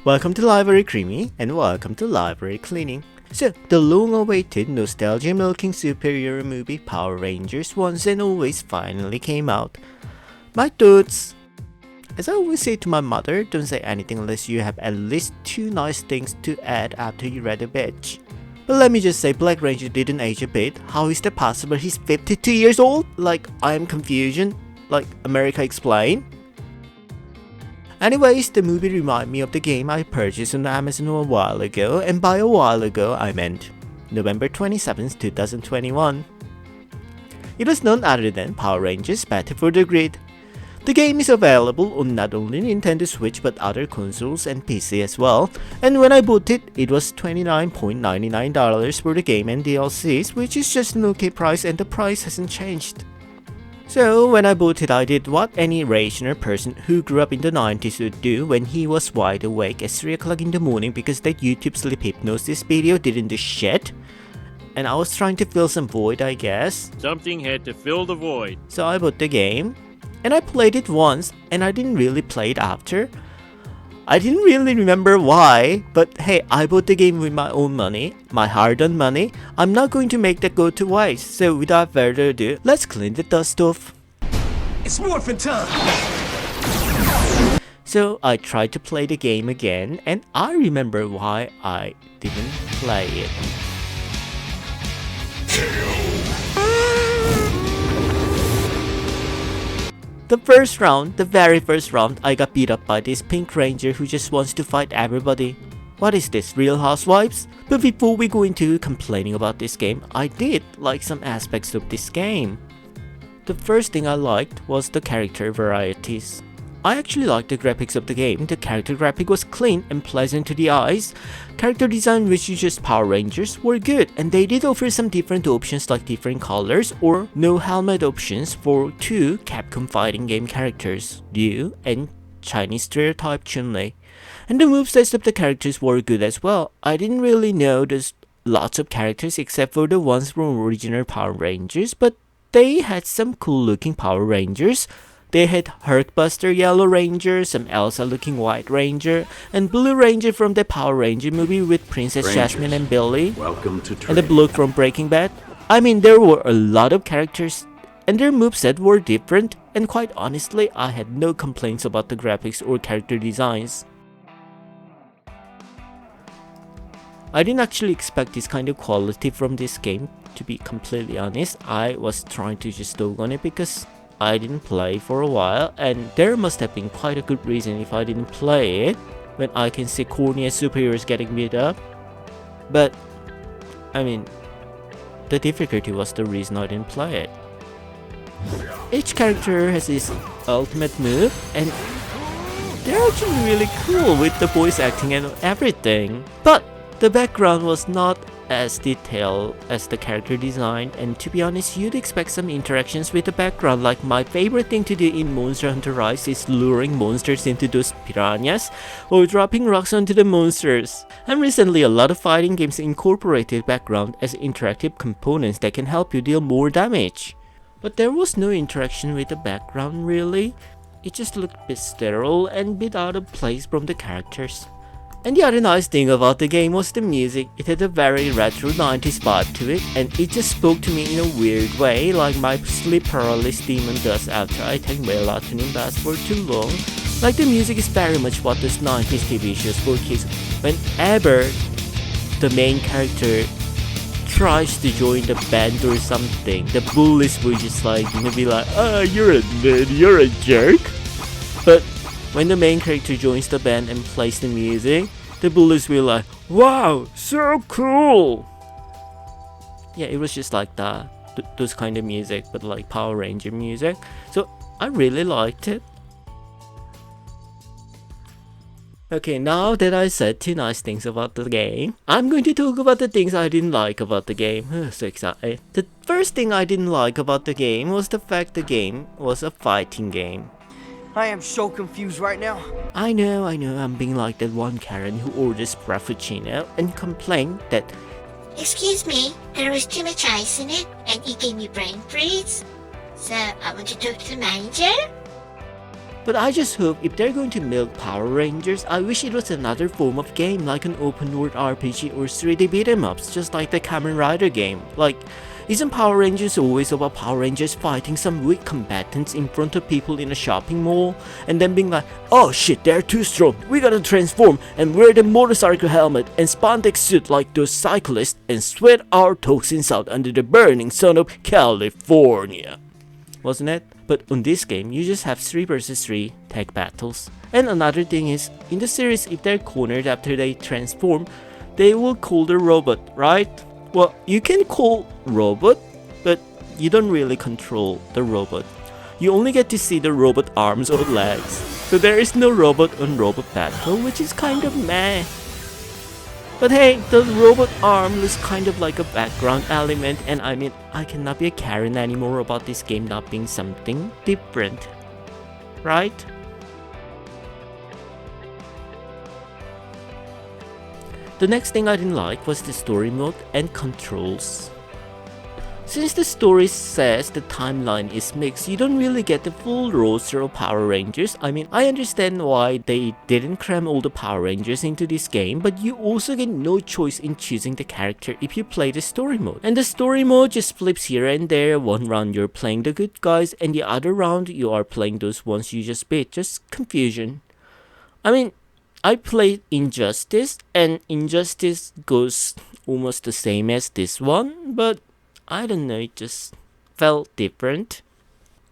Welcome to Library Creamy and welcome to Library Cleaning. So, the long-awaited nostalgia-milking superhero movie Power Rangers Once and Always finally came out. My thoughts. As I always say to my mother, don't say anything unless you have at least 2 nice things to add after you read a batch. But let me just say, Black Ranger didn't age a bit. How is that possible? He's 52 years old? Like, I am confusion. Like, America explain? Anyways, the movie reminded me of the game I purchased on Amazon a while ago, and by a while ago, I meant November 27th, 2021. It was none other than Power Rangers Battle for the Grid. The game is available on not only Nintendo Switch but other consoles and PC as well, and when I bought it, it was $29.99 for the game and DLCs, which is just an okay price and the price hasn't changed. So when I bought it, I did what any rational person who grew up in the 90s would do when he was wide awake at 3 o'clock in the morning because that YouTube sleep hypnosis video didn't do shit. And I was trying to fill some void, I guess. Something had to fill the void. So I bought the game, and I played it once, and I didn't really play it after. I didn't really remember why, but hey, I bought the game with my own money, my hard-earned money. I'm not going to make that go to waste, so without further ado, let's clean the dust off. It's morphin' time! So I tried to play the game again, and I remember why I didn't play it. The very first round, I got beat up by this pink ranger who just wants to fight everybody. What is this, Real Housewives? But before we go into complaining about this game, I did like some aspects of this game. The first thing I liked was the character varieties. I actually liked the graphics of the game. The character graphic was clean and pleasant to the eyes. Character design, which uses Power Rangers, were good, and they did offer some different options like different colors or no helmet options for 2 Capcom fighting game characters, Ryu and Chinese stereotype Chun-Li. And the movesets of the characters were good as well. I didn't really know there's lots of characters except for the ones from original Power Rangers, but they had some cool looking Power Rangers. They had Hulkbuster Yellow Ranger, some Elsa looking White Ranger, and Blue Ranger from the Power Ranger movie with Princess Rangers, Jasmine and Billy, welcome to and the training. bloke from Breaking Bad. I mean, there were a lot of characters, and their moveset were different, and quite honestly, I had no complaints about the graphics or character designs. I didn't actually expect this kind of quality from this game, to be completely honest. I was trying to just dog on it because I didn't play for a while, and there must have been quite a good reason if I didn't play it, when I can see corny as superheroes getting beat up. But, I mean, the difficulty was the reason I didn't play it. Each character has his ultimate move, and they're actually really cool with the voice acting and everything. But the background was not as detailed as the character design, and to be honest, you'd expect some interactions with the background. Like, my favorite thing to do in Monster Hunter Rise is luring monsters into those piranhas or dropping rocks onto the monsters. And recently, a lot of fighting games incorporated background as interactive components that can help you deal more damage. But there was no interaction with the background really. It just looked a bit sterile and a bit out of place from the characters. And the other nice thing about the game was the music. It had a very retro 90s vibe to it, and it just spoke to me in a weird way, like my sleep paralysis demon does after I take melatonin baths for too long. Like, the music is very much what those 90s TV shows for kids. Whenever the main character tries to join the band or something, the bullies will just like, be like, you're a nerd, you're a jerk. But when the main character joins the band and plays the music, the bullies will like, wow, so cool! Yeah, it was just like that, those kind of music, but like Power Ranger music. So I really liked it. Okay, now that I said 2 nice things about the game, I'm going to talk about the things I didn't like about the game. So excited. The first thing I didn't like about the game was the fact the game was a fighting game. I am so confused right now. I know, I'm being like that one Karen who orders Frappuccino and complained that, Excuse me, there was too much ice in it and it gave me brain freeze. So I want to talk to the manager? But I just hope if they're going to milk Power Rangers, I wish it was another form of game like an open world RPG or 3D beat 'em ups, just like the Kamen Rider game. Like, isn't Power Rangers always about Power Rangers fighting some weak combatants in front of people in a shopping mall and then being like, oh shit, they're too strong, we gotta transform and wear the motorcycle helmet and spandex suit like those cyclists and sweat our toxins out under the burning sun of California. Wasn't it? But on this game, you just have 3 versus 3 tag battles. And another thing is, in the series, if they're cornered after they transform, they will call the robot, right? Well, you can call robot, but you don't really control the robot. You only get to see the robot arms or legs. So there is no robot on robot battle, which is kind of meh. But hey, the robot arm looks kind of like a background element, and I mean, I cannot be a Karen anymore about this game not being something different. Right? The next thing I didn't like was the story mode and controls. Since the story says the timeline is mixed, you don't really get the full roster of Power Rangers. I mean, I understand why they didn't cram all the Power Rangers into this game, but you also get no choice in choosing the character if you play the story mode. And the story mode just flips here and there. One round you're playing the good guys, and the other round you are playing those ones you just beat. Just confusion. I mean, I played Injustice, and Injustice goes almost the same as this one, but I don't know, it just felt different.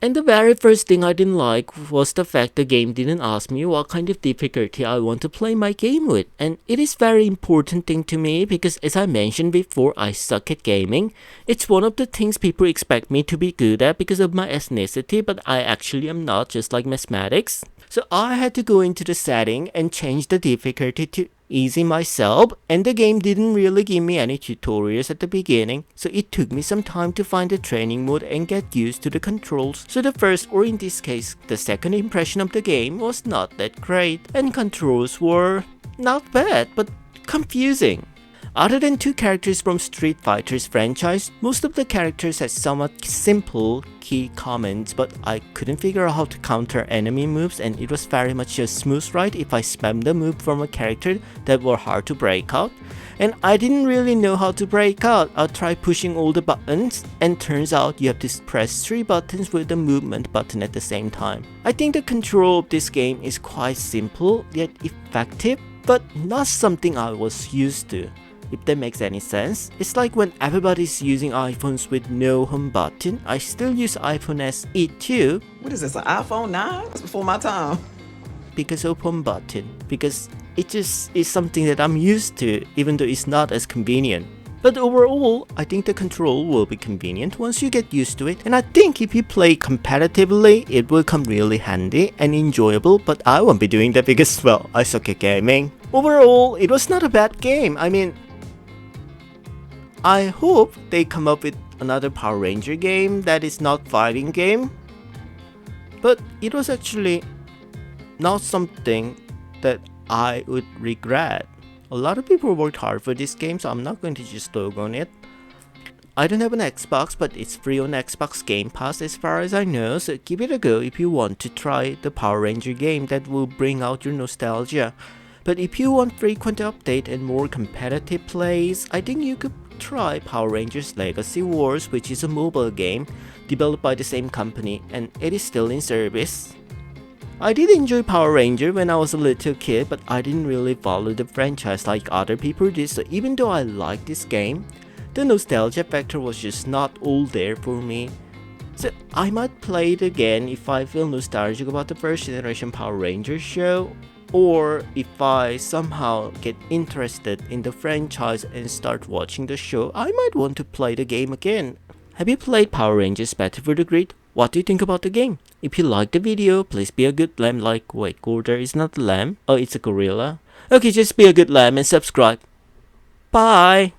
And the very first thing I didn't like was the fact the game didn't ask me what kind of difficulty I want to play my game with. And it is very important thing to me because, as I mentioned before, I suck at gaming. It's one of the things people expect me to be good at because of my ethnicity, but I actually am not, just like mathematics. So I had to go into the setting and change the difficulty to easy myself, and the game didn't really give me any tutorials at the beginning, so it took me some time to find the training mode and get used to the controls. So the first, or in this case, the second impression of the game was not that great, and controls were not bad, but confusing. Other than 2 characters from Street Fighter's franchise, most of the characters had somewhat simple key comments, but I couldn't figure out how to counter enemy moves, and it was very much a smooth ride if I spammed the move from a character that were hard to break out. And I didn't really know how to break out. I tried pushing all the buttons, and turns out you have to press 3 buttons with the movement button at the same time. I think the control of this game is quite simple, yet effective, but not something I was used to. If that makes any sense. It's like when everybody's using iPhones with no home button. I still use iPhone SE too. What is this, an iPhone 9? That's before my time. Because of home button. Because it just is something that I'm used to, even though it's not as convenient. But overall, I think the control will be convenient once you get used to it. And I think if you play competitively, it will come really handy and enjoyable. But I won't be doing that because, well, I suck at gaming. Overall, it was not a bad game. I mean, I hope they come up with another Power Ranger game that is not fighting game. But it was actually not something that I would regret. A lot of people worked hard for this game, so I'm not going to just dog on it. I don't have an Xbox, but it's free on Xbox Game Pass as far as I know, so give it a go if you want to try the Power Ranger game that will bring out your nostalgia. But if you want frequent update and more competitive plays, I think you could try Power Rangers Legacy Wars, which is a mobile game developed by the same company, and it is still in service. I did enjoy Power Ranger when I was a little kid, but I didn't really follow the franchise like other people did, so even though I liked this game, the nostalgia factor was just not all there for me. So I might play it again if I feel nostalgic about the first generation Power Rangers show, or if I somehow get interested in the franchise and start watching the show, I might want to play the game again. Have you played Power Rangers Battle for the Grid? What do you think about the game? If you like the video, please be a good lamb like, wait, Gorder is not a lamb? Oh, it's a gorilla? Okay, just be a good lamb and subscribe. Bye!